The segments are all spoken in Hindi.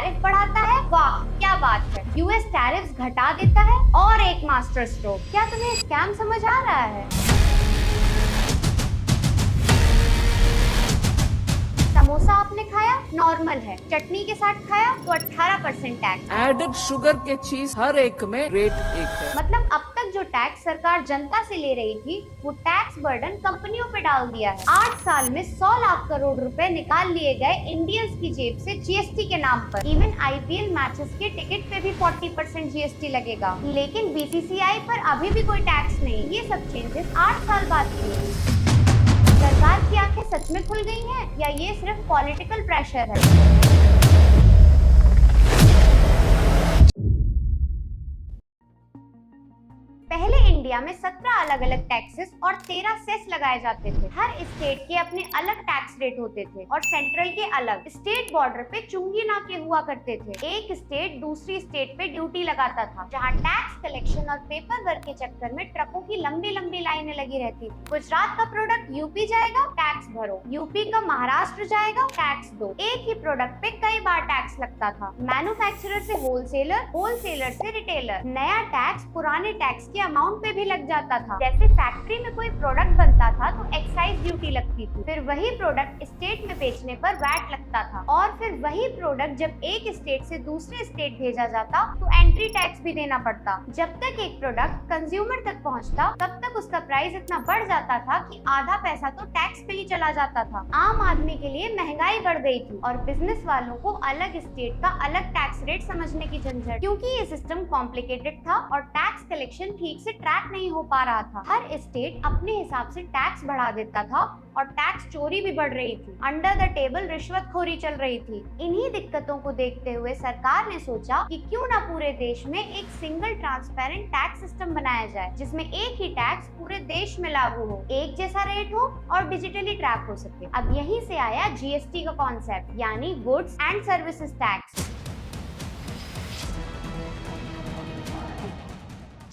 टैरिफ बढ़ाता है। वाह क्या बात है, यूएस टैरिफ्स घटा देता है और एक मास्टर स्ट्रोक। क्या तुम्हें स्कैम समझ आ रहा है? समोसा आपने खाया, नॉर्मल है। चटनी के साथ खाया तो 18% टैक्स। एडेड शुगर के चीज हर एक में रेट एक है। मतलब अब तक जो टैक्स सरकार जनता से ले रही थी वो टैक्स बर्डन कंपनियों पे डाल दिया है। 8 साल में 100 लाख करोड़ रुपए निकाल लिए गए इंडियंस की जेब से जीएसटी के नाम पर। इवन आईपीएल मैचेस के टिकट पे भी 40% जीएसटी लगेगा, लेकिन बीसीसीआई पर अभी भी कोई टैक्स नहीं। ये सब चेंजेस 8 साल बाद किए। सरकार की आंखें सच में खुल गई हैं या ये सिर्फ पॉलिटिकल प्रेशर है? पहले इंडिया में 17 अलग अलग टैक्सेस और 13 सेस लगाए जाते थे। हर स्टेट के अपने अलग टैक्स रेट होते थे और सेंट्रल के अलग। स्टेट बॉर्डर पे चुंगी नाके हुआ करते थे। एक स्टेट दूसरी स्टेट पे ड्यूटी लगाता था, जहाँ टैक्स कलेक्शन और पेपर वर्क के चक्कर में ट्रकों की लंबी लंबी लाइनें लगी रहती थी। गुजरात का प्रोडक्ट यूपी जाएगा, टैक्स भरो। यूपी का महाराष्ट्र जाएगा, टैक्स दो। एक ही प्रोडक्ट पे कई बार टैक्स लगता था। मैन्युफैक्चरर से होलसेलर, होलसेलर से रिटेलर। नया टैक्स पुराने टैक्स के अमाउंट पे भी लग जाता था। जैसे फैक्ट्री में कोई प्रोडक्ट बनता था तो एक्साइज ड्यूटी लगती थी, फिर वही प्रोडक्ट स्टेट में बेचने पर वैट लगता था, और फिर वही प्रोडक्ट जब एक स्टेट से दूसरे स्टेट भेजा जाता तो एंट्री टैक्स भी देना पड़ता। जब तक एक प्रोडक्ट कंज्यूमर तक पहुंचता तब तक उसका प्राइस इतना बढ़ जाता था कि आधा पैसा तो टैक्स पे ही चला जाता था। आम आदमी के लिए महंगाई बढ़ गई थी और बिजनेस वालों को अलग स्टेट का अलग टैक्स रेट समझने की झंझट, क्योंकि ये सिस्टम कॉम्प्लिकेटेड था और टैक्स कलेक्शन ठीक से ट्रैक नहीं हो पा रहा था। हर स्टेट अपने हिसाब से टैक्स बढ़ा देता था और टैक्स चोरी भी बढ़ रही थी। अंडर द टेबल रिश्वतखोरी चल रही थी। इन्हीं दिक्कतों को देखते हुए सरकार ने सोचा कि क्यों ना पूरे देश में एक सिंगल ट्रांसपेरेंट टैक्स सिस्टम बनाया जाए, जिसमें एक ही टैक्स पूरे देश में लागू हो, एक जैसा रेट हो और डिजिटली ट्रैक हो सके। अब यहीं से आया जीएसटी का कॉन्सेप्ट, यानी goods and services tax.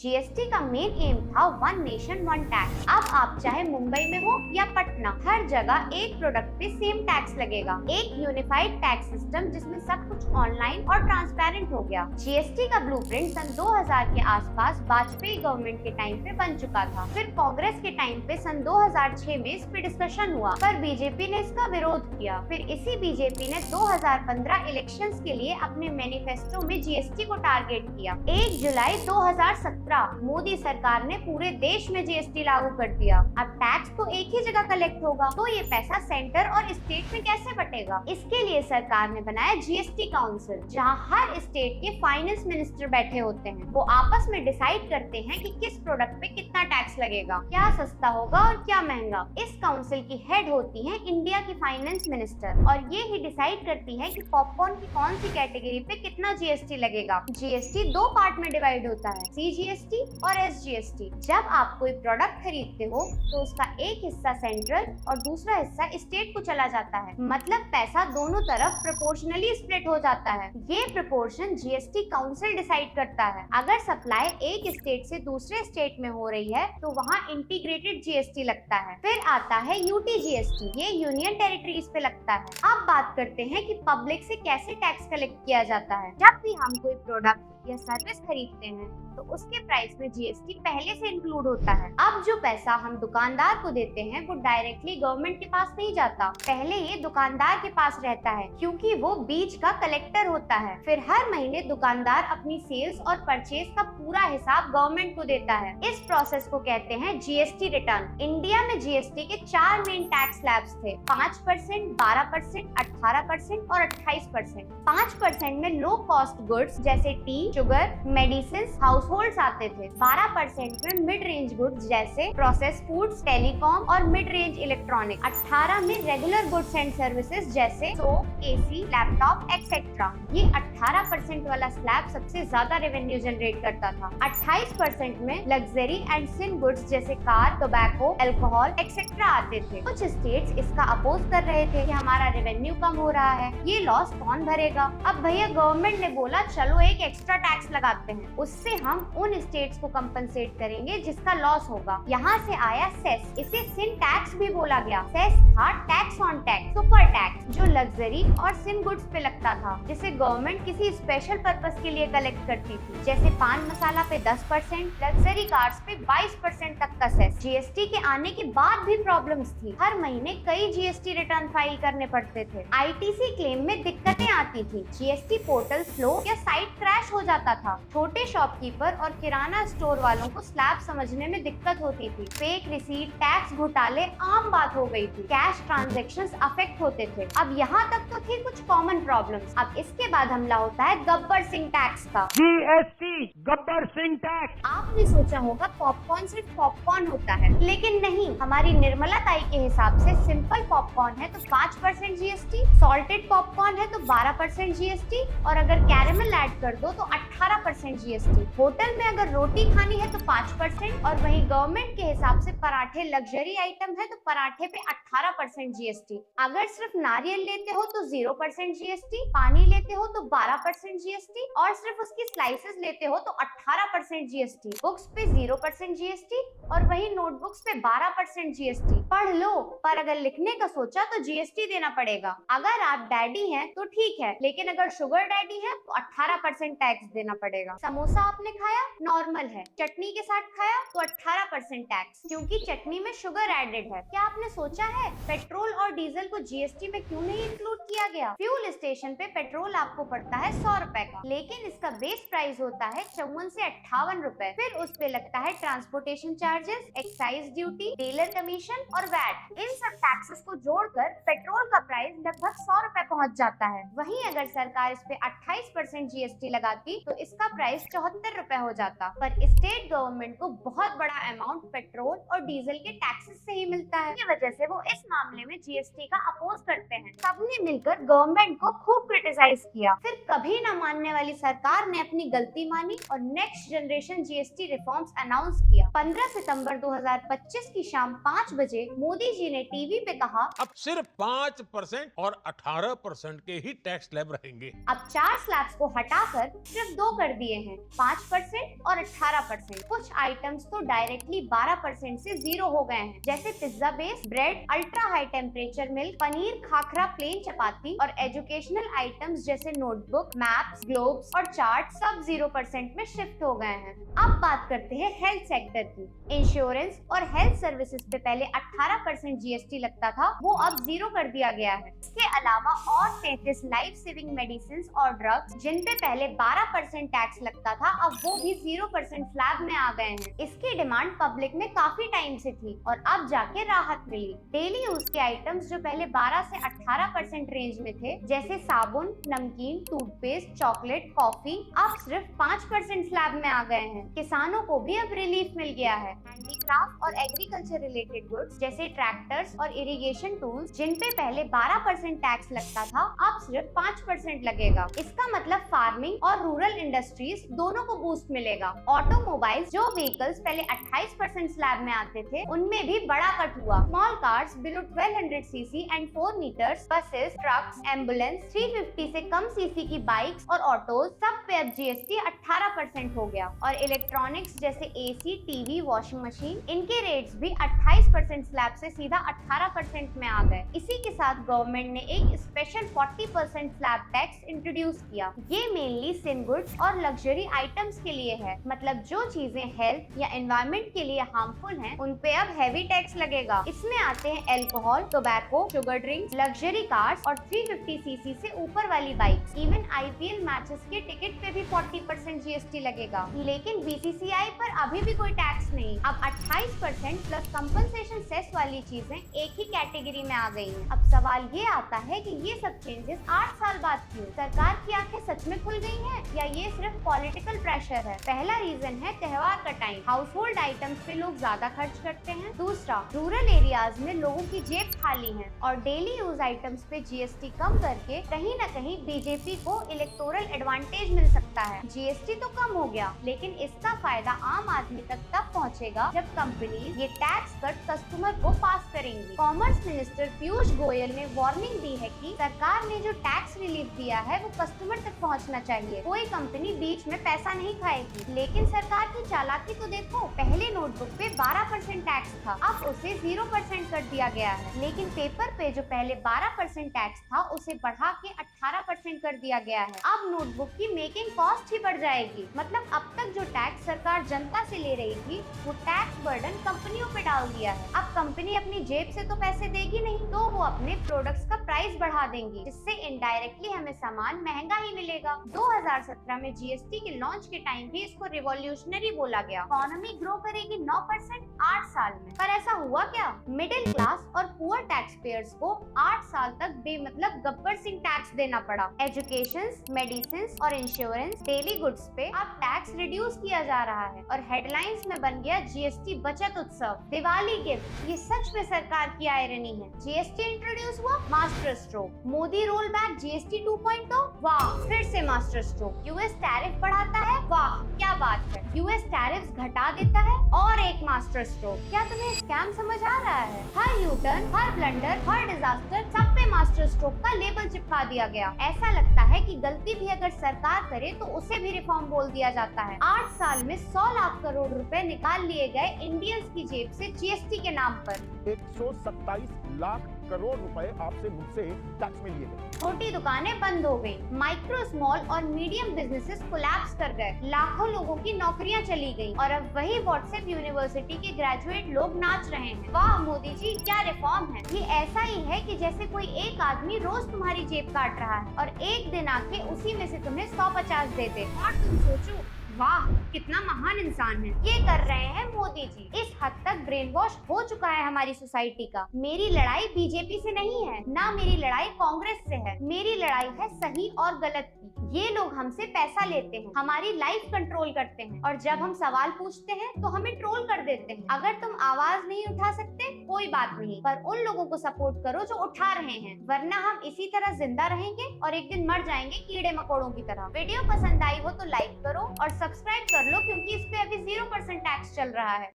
GST का मेन एम था वन नेशन वन टैक्स। अब आप चाहे मुंबई में हो या पटना, हर जगह एक प्रोडक्ट पे सेम टैक्स लगेगा। एक यूनिफाइड टैक्स सिस्टम जिसमें सब कुछ ऑनलाइन और ट्रांसपेरेंट हो गया। जीएसटी का ब्लूप्रिंट सन 2000 के आसपास वाजपेयी गवर्नमेंट के टाइम पे बन चुका था। फिर कांग्रेस के टाइम पे सन 2006 में इस पे डिस्कशन हुआ, पर बीजेपी ने इसका विरोध किया। फिर इसी बीजेपी ने 2015 इलेक्शंस के लिए अपने मैनिफेस्टो में जीएसटी को टारगेट किया। 1 जुलाई 2017 मोदी सरकार ने पूरे देश में जीएसटी लागू कर दिया। अब टैक्स तो एक ही जगह कलेक्ट होगा, तो ये पैसा सेंटर और स्टेट में कैसे बटेगा? इसके लिए सरकार ने बनाया जीएसटी काउंसिल, जहां हर स्टेट के फाइनेंस मिनिस्टर बैठे होते हैं। वो आपस में डिसाइड करते हैं कि किस प्रोडक्ट पे कितना टैक्स लगेगा, क्या सस्ता होगा और क्या महंगा। इस काउंसिल की हेड होती है इंडिया की फाइनेंस मिनिस्टर, और ये ही डिसाइड करती है कि पॉपकॉर्न की कौन सी कैटेगरी पे कितना जीएसटी लगेगा। जीएसटी 2 पार्ट में डिवाइड होता है, सीजीएसटी और एसजीएसटी। जब आप कोई प्रोडक्ट खरीदते हो तो उसका एक हिस्सा सेंट्रल और दूसरा हिस्सा स्टेट को चला जाता है, मतलब पैसा दोनों तरफ प्रोपोर्शनली स्प्लिट हो जाता है। ये प्रोपोर्शन जीएसटी काउंसिल डिसाइड करता है। अगर सप्लाई एक स्टेट से दूसरे स्टेट में हो रही है तो वहाँ इंटीग्रेटेड जीएसटी लगता है। फिर आता है यूटी जीएसटी, ये यूनियन टेरिटरीज पे लगता है। अब बात करते हैं कि पब्लिक से कैसे टैक्स कलेक्ट किया जाता है। जब भी हम कोई प्रोडक्ट या सर्विस खरीदते हैं तो उसके प्राइस में जीएसटी पहले से इंक्लूड होता है। अब जो पैसा हम दुकानदार को देते हैं वो डायरेक्टली गवर्नमेंट के पास नहीं जाता, पहले ये दुकानदार के पास रहता है, क्योंकि वो बीच का कलेक्टर होता है। फिर हर महीने दुकानदार अपनी सेल्स और परचेज का पूरा हिसाब गवर्नमेंट को देता है। इस प्रोसेस को कहते हैं जीएसटी रिटर्न। इंडिया में जीएसटी के 4 मेन टैक्स स्लैब्स थे, 5%, 12%, 18% और 28%। 5% में लो कॉस्ट गुड्स जैसे टी, शुगर, मेडिसिन, हाउसहोल्ड्स आते थे। 12% में मिड रेंज गुड्स जैसे प्रोसेस फूड्स, टेलीकॉम और मिड रेंज इलेक्ट्रॉनिक। 18 में रेगुलर गुड्स एंड सर्विसेज जैसे सोप, एसी, लैपटॉप एक्सेट्रा। ये 18% वाला स्लैब सबसे ज्यादा रेवेन्यू जनरेट करता था। 28% में लग्जरी एंड सिन गुड्स जैसे कार, टोबैको, अल्कोहल एक्सेट्रा आते थे। कुछ स्टेट्स इसका अपोज कर रहे थे कि हमारा रेवेन्यू कम हो रहा है, ये लॉस कौन भरेगा। अब भैया गवर्नमेंट ने बोला चलो एक एक्स्ट्रा टैक्स लगाते हैं, उससे हम उन स्टेट्स को कंपनसेट करेंगे जिसका लॉस होगा। यहाँ से आया सेस, इसे सिन टैक्स भी बोला गया। सेस था tax on tax, super tax, जो लग्जरी और सिन गुड्स पे लगता था, जिसे गवर्नमेंट किसी स्पेशल पर्पस के लिए कलेक्ट करती थी, जैसे पान मसाला पे 10%, लग्जरी कार्स पे 22% तक का सेस। जीएसटी के आने के बाद भी प्रॉब्लम्स थी, हर महीने कई जीएसटी रिटर्न फाइल करने पड़ते थे, आईटीसी क्लेम में दिक्कतें आती थी, जीएसटी पोर्टल स्लो या साइट क्रैश हो जाता था, छोटे शॉपकीपर और किराना स्टोर वालों को स्लैब समझने में दिक्कत होती थी, फेक रिसीट, टैक्स घोटाले आम बात हो गई थी, कैश ट्रांजैक्शंस अफेक्ट होते थे। अब यहाँ तक तो थी कुछ कॉमन प्रॉब्लम्स। अब इसके बाद हमला होता है गब्बर सिंह टैक्स का, जीएसटी, गब्बर सिंह टैक्स। आपने सोचा होगा पॉपकॉर्न सिर्फ पॉपकॉर्न होता है, लेकिन नहीं। हमारी निर्मला ताई के हिसाब से सिंपल पॉपकॉर्न है तो 5% जीएसटी, सॉल्टेड पॉपकॉर्न है तो 12% जीएसटी, और अगर कैरेमल ऐड कर दो तो 18% जीएसटी। होटल में अगर रोटी खानी है तो 5%, और वहीं गवर्नमेंट के हिसाब से पराठे लग्जरी आइटम है तो पराठे पे 18% जीएसटी। अगर सिर्फ नारियल लेते हो तो 0% जीएसटी, पानी लेते हो तो 12% जीएसटी, और सिर्फ उसकी स्लाइसेस लेते हो तो 18% जीएसटी। बुक्स पे 0% जीएसटी, और वहीं नोटबुक्स पे 12% जीएसटी। पढ़ लो, पर अगर लिखने का सोचा तो जीएसटी देना पड़ेगा। अगर आप डैडी हैं तो ठीक है, लेकिन अगर शुगर डैडी है तो 18% टैक्स देना पड़ेगा। समोसा आपने खाया, नॉर्मल है, चटनी के साथ खाया तो 18% टैक्स, क्योंकि चटनी में शुगर एडेड है। क्या आपने सोचा है पेट्रोल और डीजल को जीएसटी में क्यों नहीं इंक्लूड किया गया? फ्यूल स्टेशन पे पेट्रोल आपको पड़ता है 100 रुपए का, लेकिन इसका बेस प्राइस होता है 54 से 58 रुपए। फिर उस पे लगता है transportation charges, excise duty, dealer commission और वैट। इन सब टैक्सेस को जोड़कर पेट्रोल का प्राइस लगभग 100 रुपए पहुंच जाता है। वहीं अगर सरकार इस पे 28% जीएसटी लगाती तो इसका प्राइस 74 रुपए हो जाता। पर स्टेट गवर्नमेंट को बहुत बड़ा अमाउंट पेट्रोल और डीजल के टैक्सेस से ही मिलता है, इस वजह से वो इस मामले में जीएसटी का अपोज करते हैं। सबने मिलकर गवर्नमेंट को खूब क्रिटिसाइज किया। फिर कभी न मानने वाली सरकार ने अपनी गलती मानी और next generation GST reforms announce किया। 15 सितंबर 2025 की शाम 5 बजे मोदी जी ने टीवी पे कहा, अब सिर्फ 5% और 18% के ही टैक्स स्लैब रहेंगे। अब 4 स्लैब्स को हटाकर सिर्फ 2 कर दिए हैं, 5% और 18%। कुछ आइटम्स तो डायरेक्टली 12% से 0 हो गए हैं, जैसे pizza base, bread, ultra high temperature milk, paneer, khakhra, plain chapati और एजुकेशनल आइटम्स जैसे नोटबुक, मैप्स, ग्लोब्स और चार्ट सब 0% में शिफ्ट हो गए हैं। अब बात करते हैं हेल्थ सेक्टर की। इंश्योरेंस और हेल्थ सर्विसेज पे पहले 18% जीएसटी लगता था, वो अब 0 कर दिया गया है। इसके अलावा और 33 लाइफ सेविंग मेडिसिन और ड्रग्स जिन पे पहले 12% टैक्स लगता था, अब वो भी 0% स्लैब में आ गए हैं। इसकी डिमांड पब्लिक में काफी टाइम से थी और अब जाके राहत मिली। डेली यूज के आइटम्स जो पहले 12 से 18% रेंज में थे, जैसे साबुन, नमकीन, टूथपेस्ट, चॉकलेट, कॉफी, अब सिर्फ 5% स्लैब में आ गए हैं। किसानों को भी अब रिलीफ मिल गया है। हैंडीक्राफ्ट और एग्रीकल्चर रिलेटेड गुड्स जैसे ट्रैक्टर्स और इरिगेशन टूल्स जिन पे पहले 12% टैक्स लगता था, अब सिर्फ 5% लगेगा। इसका मतलब फार्मिंग और रूरल इंडस्ट्रीज दोनों को बूस्ट मिलेगा। ऑटोमोबाइल्स जो व्हीकल्स पहले 28% स्लैब में आते थे, उनमें भी बड़ा कट हुआ। Small cars below 1200 CC and 4 meters, buses, trucks, ambulance, 350 से कम सीसी की बाइक्स और ऑटोज सब पे अब जीएसटी 18% हो गया। और इलेक्ट्रॉनिक्स जैसे एसी, टीवी, वॉशिंग मशीन, इनके रेट्स भी 28% स्लैब से सीधा 18% में आ गए। इसी के साथ गवर्नमेंट ने एक स्पेशल 40% स्लैब टैक्स इंट्रोड्यूस किया। ये मेनली सिन गुड्स और लग्जरी आइटम्स के लिए है, मतलब जो चीजें हेल्थ या एनवायरनमेंट के लिए हार्मफुल हैं, उन पे अब हैवी टैक्स लगेगा। इसमें आते हैं alcohol, tobacco, sugar drinks, luxury cars और 350 सीसी से ऊपर वाली बाइक्स। इवन आईपीएल मैचेस के टिकट पे भी 40% जीएसटी लगेगा। लेकिन बीसीसीआई पर अभी भी कोई टैक्स नहीं। अब 28% प्लस कंपनसेशन सेस वाली चीजें एक ही कैटेगरी में आ गई हैं। अब सवाल ये आता है कि ये सब चेंजेस 8 साल बाद क्यों? सरकार की आंखें सच में खुल गई हैं या ये सिर्फ पॉलिटिकल प्रेशर है? पहला रीजन है त्योहार का टाइम, हाउस होल्ड आइटम्स पे लोग ज्यादा खर्च करते हैं। दूसरा, रूरल एरियाज में लोगों की जेब खाली है और डेली यूज आइटम्स पे जीएसटी कम करके कहीं न कहीं बीजेपी को इलेक्टोरल एडवांटेज मिल मिल सकता है। जीएसटी तो कम हो गया, लेकिन इसका फायदा आम आदमी तक तब पहुंचेगा जब कंपनी ये टैक्स कट कस्टमर को पास करेंगी। कॉमर्स मिनिस्टर पीयूष गोयल ने वार्निंग दी है कि सरकार ने जो टैक्स रिलीफ दिया है वो कस्टमर तक पहुंचना चाहिए। कोई कंपनी बीच में पैसा नहीं खाएगी। लेकिन सरकार की चालाकी तो देखो, पहले नोटबुक पे 12% टैक्स था, अब उसे 0% कर दिया गया है। लेकिन पेपर पे जो पहले 12% टैक्स था उसे बढ़ा के 18% कर दिया गया है। अब नोटबुक की मेकिंग कॉस्ट ही बढ़ जाएगी। मतलब अब तक जो टैक्स सरकार जनता से ले रही थी वो टैक्स बर्डन कंपनियों पे डाल दिया है। अब कंपनी अपनी जेब से तो पैसे देगी नहीं, तो वो अपने प्रोडक्ट्स का प्राइस बढ़ा देंगी, जिससे इनडायरेक्टली हमें सामान महंगा ही मिलेगा। 2017 में जीएसटी के लॉन्च के टाइम भी इसको रिवॉल्यूशनरी बोला गया। इकोनॉमी ग्रो करेगी 9% 8 साल में, पर ऐसा हुआ क्या? मिडिल क्लास और पुअर टैक्स पेयर्स को 8 साल तक बेमतलब गब्बर सिंह टैक्स देना पड़ा। एजुकेशन, मेडिसिन और इंश्योरेंस, डेली गुड्स पे अब टैक्स रिड्यूस किया जा रहा है और हेडलाइंस में बन गया जीएसटी बचत उत्सव, दिवाली गिफ्ट। ये सच में सरकार की आयरनी है। जीएसटी इंट्रोड्यूस हुआ, master stroke. Modi roll back GST 2.0, वाह फिर से मास्टर स्ट्रोक। यूएस टैरिफ बढ़ाता है, वाह क्या बात है। यूएस टैरिफ्स घटा देता है और एक मास्टर स्ट्रोक। क्या तुम्हें स्कैम समझ आ रहा है? हर यू टर्न, हर ब्लंडर, हर डिजास्टर, सब पे मास्टर स्ट्रोक का लेबल चिपका दिया गया। ऐसा लगता है कि गलती भी अगर सरकार करे तो उसे भी रिफॉर्म बोल दिया जाता है। 8 साल में 100 लाख करोड़ रुपए निकाल लिए गए इंडियंस की जेब से जीएसटी के नाम पर। 127 लाख करोड़ रुपए आपसे मुझसे टैक्स में लिए गए। छोटी दुकानें बंद हो गई, माइक्रो, स्मॉल और मीडियम बिजनेसेस कोलैप्स कर गए, लाखों लोगों की नौकरियां चली गई और अब वही व्हाट्सएप यूनिवर्सिटी के ग्रेजुएट लोग नाच रहे हैं। वाह मोदी जी, क्या रिफॉर्म है। ये ऐसा ही है कि जैसे कोई एक आदमी रोज तुम्हारी जेब काट रहा है और एक दिन आके उसी में से तुम्हें 150 दे दे और तुम सोचो वाह कितना महान इंसान है। ये कर रहे हैं मोदी जी। इस हद तक ब्रेन वॉश हो चुका है हमारी सोसाइटी का। मेरी लड़ाई बीजेपी से नहीं है, ना मेरी लड़ाई कांग्रेस से है। मेरी लड़ाई है सही और गलत की। ये लोग हमसे पैसा लेते हैं, हमारी लाइफ कंट्रोल करते हैं और जब हम सवाल पूछते हैं तो हमें ट्रोल कर देते हैं। अगर तुम आवाज नहीं उठा सकते कोई बात नहीं, पर उन लोगों को सपोर्ट करो जो उठा रहे हैं, वरना हम इसी तरह जिंदा रहेंगे और एक दिन मर जाएंगे कीड़े मकोड़ों की तरह। वीडियो पसंद आई हो तो लाइक करो और सब्सक्राइब कर लो, क्योंकि इस पे अभी 0% टैक्स चल रहा है।